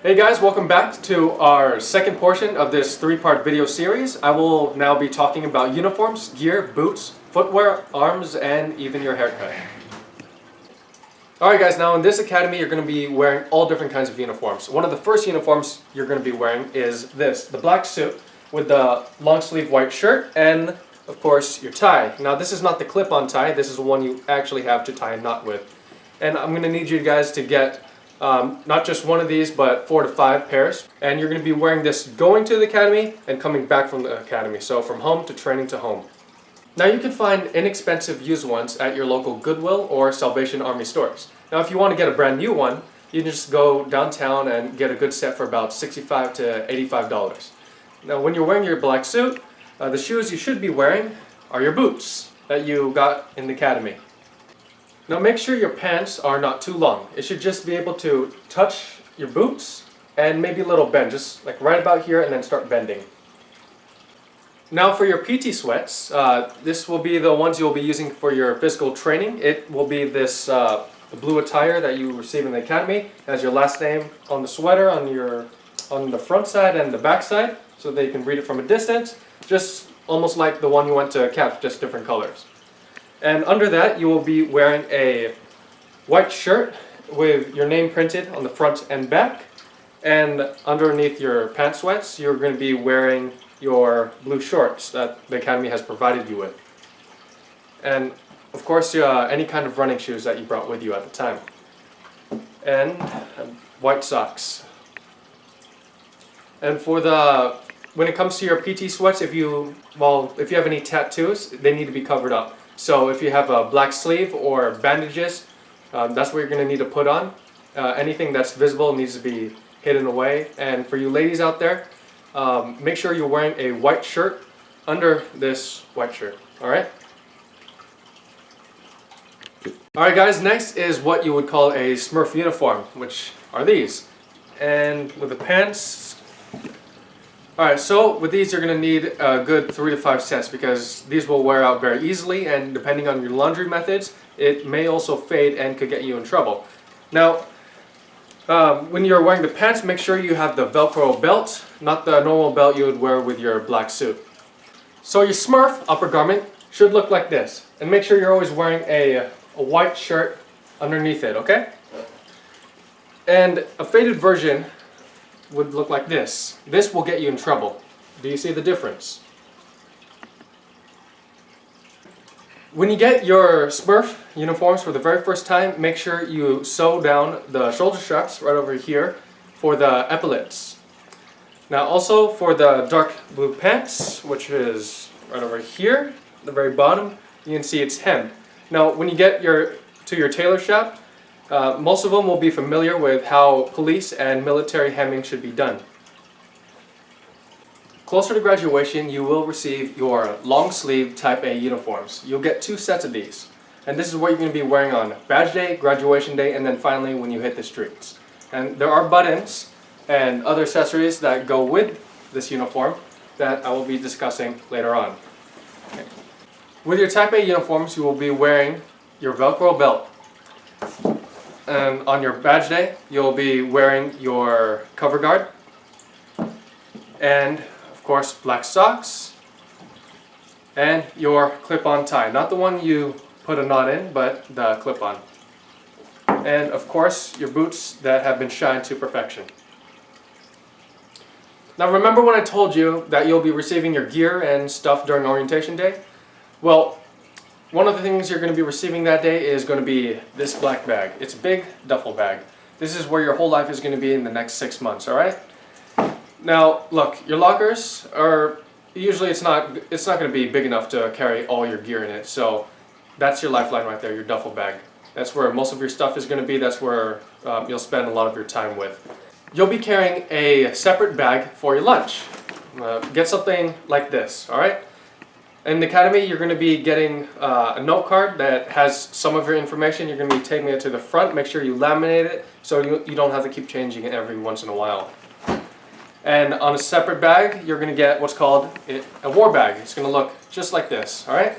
Hey guys, welcome back to our second portion of this three-part video series. I will now be talking about uniforms, gear, boots, footwear, arms, and even your haircut. Alright guys, now in this academy you're going to be wearing all different kinds of uniforms. One of the first uniforms you're going to be wearing is this, the black suit with the long sleeve white shirt and of course your tie. Now this is not the clip-on tie, this is the one you actually have to tie a knot with. And I'm going to need you guys to get not just one of these, but 4 to 5 pairs. And you're going to be wearing this going to the academy and coming back from the academy. So from home to training to home. Now you can find inexpensive used ones at your local Goodwill or Salvation Army stores. Now if you want to get a brand new one, you can just go downtown and get a good set for about $65 to $85. Now when you're wearing your black suit, the shoes you should be wearing are your boots that you got in the academy. Now make sure your pants are not too long. It should just be able to touch your boots and maybe a little bend, just like right about here and then start bending. Now for your PT sweats, this will be the ones you'll be using for your physical training. It will be this blue attire that you receive in the academy. It has your last name on the sweater on the front side and the back side so they can read it from a distance. Just almost like the one you went to CAP, just different colors. And under that you will be wearing a white shirt with your name printed on the front and back. And underneath your pant sweats you're going to be wearing your blue shorts that the academy has provided you with. And of course any kind of running shoes that you brought with you at the time. And white socks. And when it comes to your PT sweats, if you have any tattoos, they need to be covered up. So if you have a black sleeve or bandages, that's what you're going to need to put on. Anything that's visible needs to be hidden away. And for you ladies out there, make sure you're wearing a white shirt under this white shirt. Alright? Alright guys, next is what you would call a Smurf uniform, which are these. And with the pants. Alright, so with these you're going to need a good 3 to 5 sets because these will wear out very easily, and depending on your laundry methods it may also fade and could get you in trouble. Now when you're wearing the pants, make sure you have the Velcro belt, not the normal belt you would wear with your black suit. So your Smurf upper garment should look like this, and make sure you're always wearing a white shirt underneath it, okay? And a faded version would look like this. This will get you in trouble. Do you see the difference? When you get your Smurf uniforms for the very first time, make sure you sew down the shoulder straps right over here for the epaulets. Now also for the dark blue pants, which is right over here, the very bottom, you can see it's hemmed. Now when you get to your tailor shop, most of them will be familiar with how police and military hemming should be done. Closer to graduation, you will receive your long sleeve type A uniforms. You'll get 2 sets of these. And this is what you're going to be wearing on badge day, graduation day, and then finally when you hit the streets. And there are buttons and other accessories that go with this uniform that I will be discussing later on. Okay. With your type A uniforms, you will be wearing your Velcro belt. And on your badge day, you'll be wearing your cover guard and of course black socks and your clip-on tie. Not the one you put a knot in, but the clip-on. And of course your boots that have been shined to perfection. Now remember when I told you that you'll be receiving your gear and stuff during orientation day? Well, one of the things you're going to be receiving that day is going to be this black bag. It's a big duffel bag. This is where your whole life is going to be in the next 6 months, alright? Now, look, your lockers are, usually it's not going to be big enough to carry all your gear in it, so that's your lifeline right there, your duffel bag. That's where most of your stuff is going to be, that's where you'll spend a lot of your time with. You'll be carrying a separate bag for your lunch. Get something like this, alright? In the academy, you're going to be getting a note card that has some of your information. You're going to be taking it to the front. Make sure you laminate it so you don't have to keep changing it every once in a while. And on a separate bag, you're going to get what's called a war bag. It's going to look just like this, alright?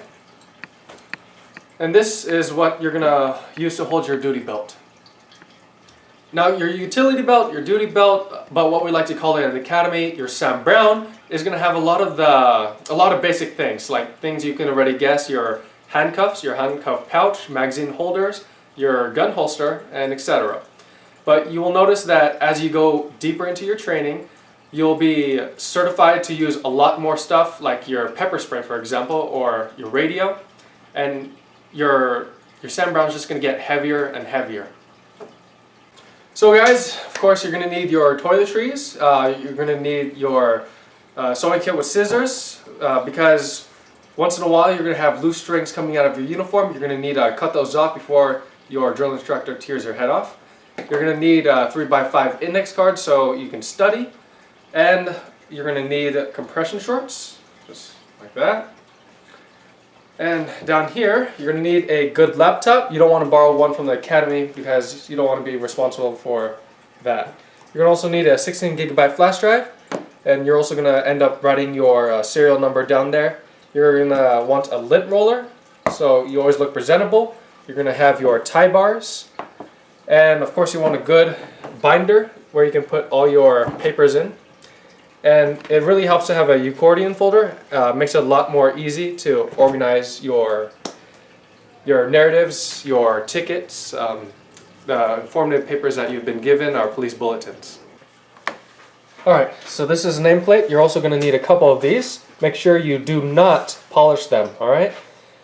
And this is what you're going to use to hold your duty belt. Now your utility belt, your duty belt, but what we like to call it in the academy, your Sam Browne, is going to have a lot of basic things, like things you can already guess: your handcuffs, your handcuff pouch, magazine holders, your gun holster, and etc. But you will notice that as you go deeper into your training, you'll be certified to use a lot more stuff, like your pepper spray, for example, or your radio, and your Sam Browne is just going to get heavier and heavier. So guys, of course you're going to need your toiletries, you're going to need your sewing kit with scissors, because once in a while you're going to have loose strings coming out of your uniform. You're going to need to cut those off before your drill instructor tears your head off. You're going to need a 3x5 index card so you can study, and you're going to need compression shorts, just like that. And down here, you're going to need a good laptop. You don't want to borrow one from the academy because you don't want to be responsible for that. You're going to also need a 16GB flash drive, and you're also going to end up writing your serial number down there. You're going to want a lint roller, so you always look presentable. You're going to have your tie bars, and of course you want a good binder where you can put all your papers in. And it really helps to have a accordion folder. Makes it a lot more easy to organize your narratives, your tickets, the informative papers that you've been given, or police bulletins. Alright, so this is a nameplate. You're also going to need a couple of these. Make sure you do not polish them, alright?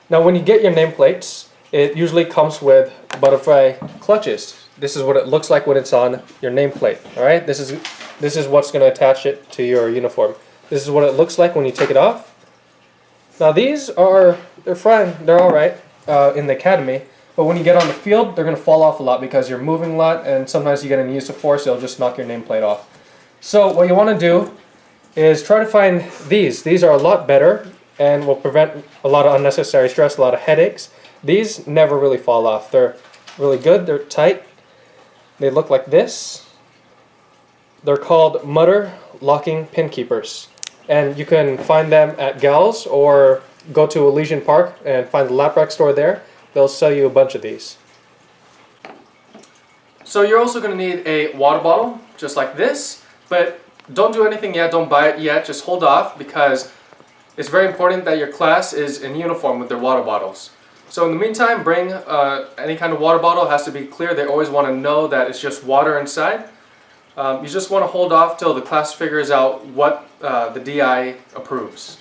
Now when you get your nameplates, it usually comes with butterfly clutches. This is what it looks like when it's on your nameplate, alright? This is what's going to attach it to your uniform. This is what it looks like when you take it off. Now these they're fine, they're alright in the academy, but when you get on the field, they're going to fall off a lot because you're moving a lot, and sometimes you get an use of force, it'll just knock your nameplate off. So what you want to do is try to find these. These are a lot better and will prevent a lot of unnecessary stress, a lot of headaches. These never really fall off. They're really good, they're tight. They look like this. They're called mutter locking pin keepers, and you can find them at Gals or go to Elysian Park and find the Laprac store there. They'll sell you a bunch of these. So you're also going to need a water bottle just like this, but don't do anything yet, don't buy it yet, just hold off, because it's very important that your class is in uniform with their water bottles. So in the meantime, bring any kind of water bottle. It has to be clear. They always want to know that it's just water inside. You just want to hold off till the class figures out what the DI approves.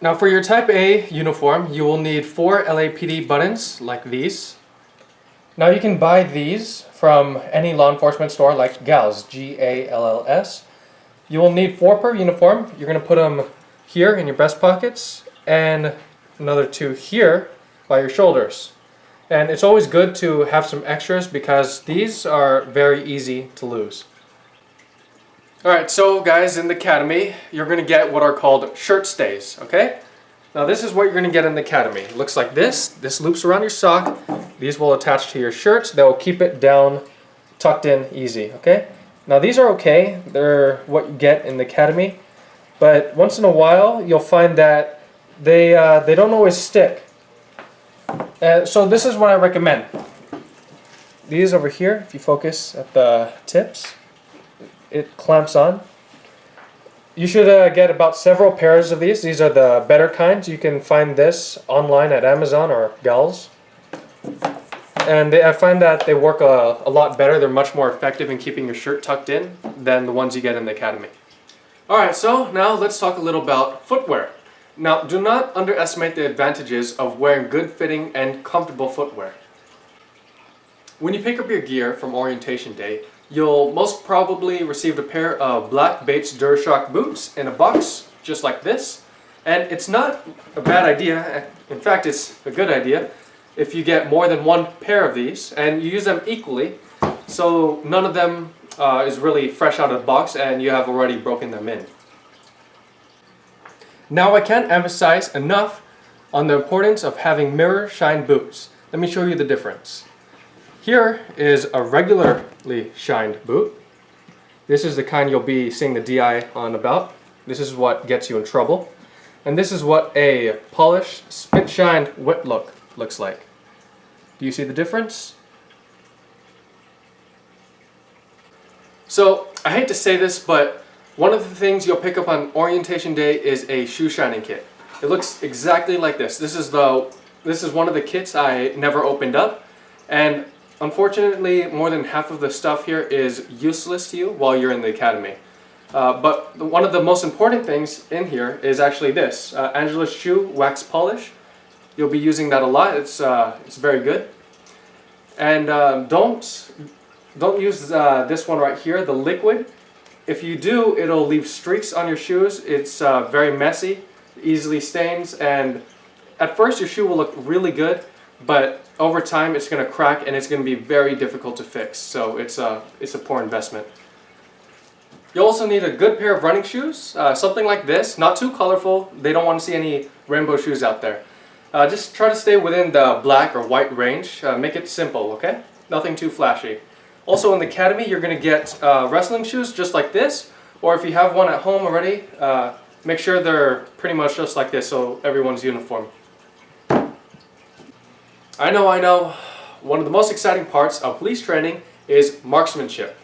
Now for your Type A uniform, you will need 4 LAPD buttons like these. Now you can buy these from any law enforcement store like Gals, G-A-L-L-S. You will need 4 per uniform. You're going to put them here in your breast pockets, and another 2 here by your shoulders. And it's always good to have some extras because these are very easy to lose. Alright, so guys, in the academy, you're going to get what are called shirt stays, okay? Now this is what you're going to get in the academy. It looks like this. This loops around your sock. These will attach to your shirts. They will keep it down, tucked in easy, okay? Now these are okay. They're what you get in the academy. But once in a while, you'll find that they don't always stick. So this is what I recommend. These over here, if you focus at the tips, it clamps on. You should get about several pairs of these. These are the better kinds. You can find this online at Amazon or Gals. And I find that they work a lot better. They're much more effective in keeping your shirt tucked in than the ones you get in the academy. Alright, so now let's talk a little about footwear. Now, do not underestimate the advantages of wearing good fitting and comfortable footwear. When you pick up your gear from orientation day, you'll most probably receive a pair of black Bates DuraShock boots in a box just like this. And it's not a bad idea, in fact it's a good idea, if you get more than 1 pair of these and you use them equally, so none of them is really fresh out of the box and you have already broken them in. Now I can't emphasize enough on the importance of having mirror shine boots. Let me show you the difference. Here is a regularly shined boot. This is the kind you'll be seeing the DI on about. This is what gets you in trouble. And this is what a polished, spit-shined whip look looks like. Do you see the difference? So I hate to say this, but one of the things you'll pick up on orientation day is a shoe shining kit. It looks exactly like this. This is one of the kits I never opened up, and unfortunately more than half of the stuff here is useless to you while you're in the academy. But one of the most important things in here is actually this, Angela's Shoe Wax Polish. You'll be using that a lot. It's very good. And don't use this one right here, the liquid. If you do, it'll leave streaks on your shoes. It's very messy, easily stains, and at first your shoe will look really good, but over time it's going to crack and it's going to be very difficult to fix. So it's a poor investment. You also need a good pair of running shoes, something like this, not too colorful. They don't want to see any rainbow shoes out there. Just try to stay within the black or white range. Make it simple, okay? Nothing too flashy. Also in the academy, you're going to get wrestling shoes just like this, or if you have one at home already, make sure they're pretty much just like this so everyone's uniform. I know, one of the most exciting parts of police training is marksmanship.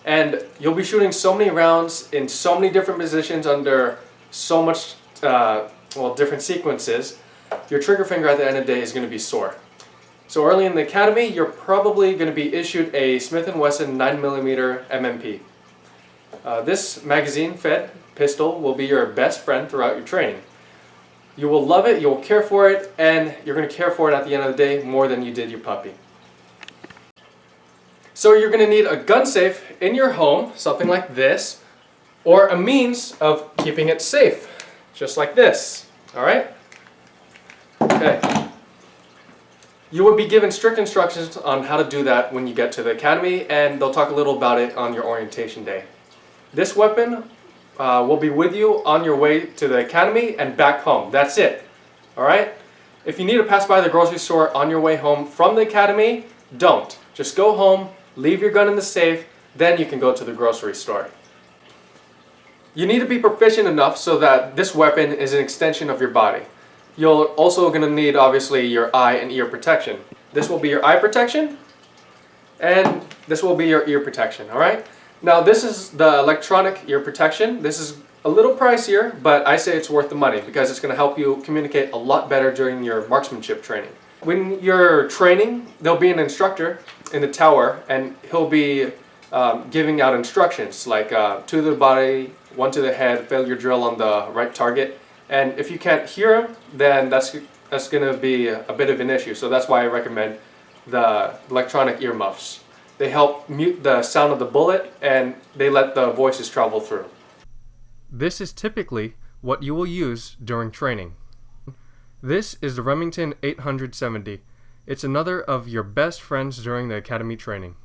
And you'll be shooting so many rounds in so many different positions under so much, different sequences. Your trigger finger at the end of the day is going to be sore. So early in the academy, you're probably going to be issued a Smith & Wesson 9mm MMP. This magazine-fed pistol will be your best friend throughout your training. You will love it, you will care for it, and you're going to care for it at the end of the day more than you did your puppy. So you're going to need a gun safe in your home, something like this, or a means of keeping it safe, just like this. Alright? Okay. You will be given strict instructions on how to do that when you get to the academy, and they'll talk a little about it on your orientation day. This weapon will be with you on your way to the academy and back home. That's it. Alright? If you need to pass by the grocery store on your way home from the academy, don't. Just go home, leave your gun in the safe, then you can go to the grocery store. You need to be proficient enough so that this weapon is an extension of your body. You're also going to need, obviously, your eye and ear protection. This will be your eye protection, and this will be your ear protection, alright? Now this is the electronic ear protection. This is a little pricier, but I say it's worth the money because it's going to help you communicate a lot better during your marksmanship training. When you're training, there'll be an instructor in the tower, and he'll be giving out instructions like 2 to the body, 1 to the head, fail your drill on the right target. And if you can't hear him, then that's going to be a bit of an issue. So that's why I recommend the electronic earmuffs. They help mute the sound of the bullet, and they let the voices travel through. This is typically what you will use during training. This is the Remington 870. It's another of your best friends during the academy training.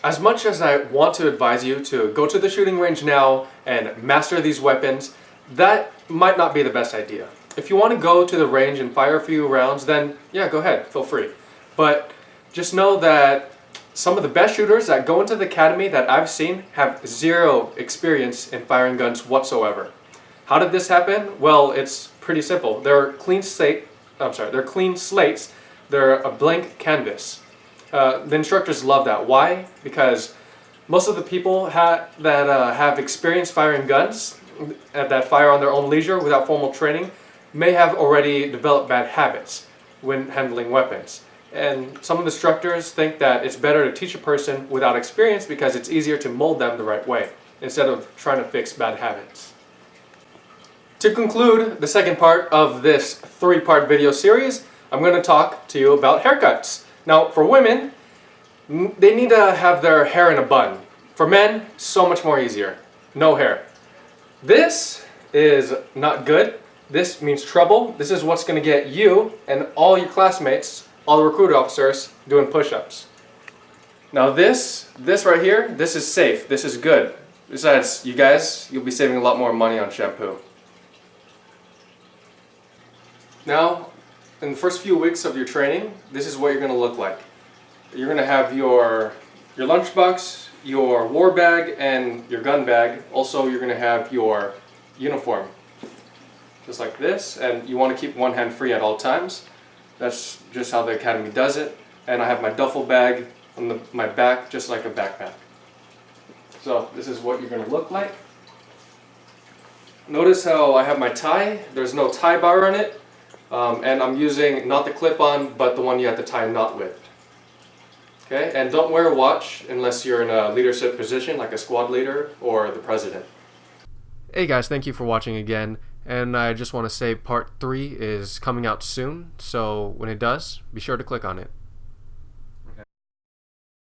As much as I want to advise you to go to the shooting range now and master these weapons, that might not be the best idea. If you want to go to the range and fire a few rounds, then yeah, go ahead, feel free. But just know that some of the best shooters that go into the academy that I've seen have zero experience in firing guns whatsoever. How did this happen? Well, it's pretty simple. They're clean slates. They're a blank canvas. The instructors love that. Why? Because most of the people that have experience firing guns, that fire on their own leisure without formal training, may have already developed bad habits when handling weapons. And some of the instructors think that it's better to teach a person without experience because it's easier to mold them the right way instead of trying to fix bad habits. To conclude the second part of this 3-part video series, I'm going to talk to you about haircuts. Now, for women, they need to have their hair in a bun. For men, so much more easier. No hair. This is not good. This means trouble. This is what's going to get you and all your classmates, all the recruit officers, doing push-ups. Now this right here, this is safe. This is good. Besides, you guys, you'll be saving a lot more money on shampoo. Now, in the first few weeks of your training, this is what you're going to look like. You're going to have your lunchbox, your war bag, and your gun bag. Also, you're going to have your uniform, just like this, and you want to keep one hand free at all times. That's just how the academy does it. And I have my duffel bag on my back, just like a backpack. So this is what you're going to look like. Notice how I have my tie. There's no tie bar on it. And I'm using not the clip-on, but the one you have to tie a knot with. Okay, and don't wear a watch unless you're in a leadership position like a squad leader or the president. Hey guys, thank you for watching again. And I just want to say part 3 is coming out soon, so when it does, be sure to click on it.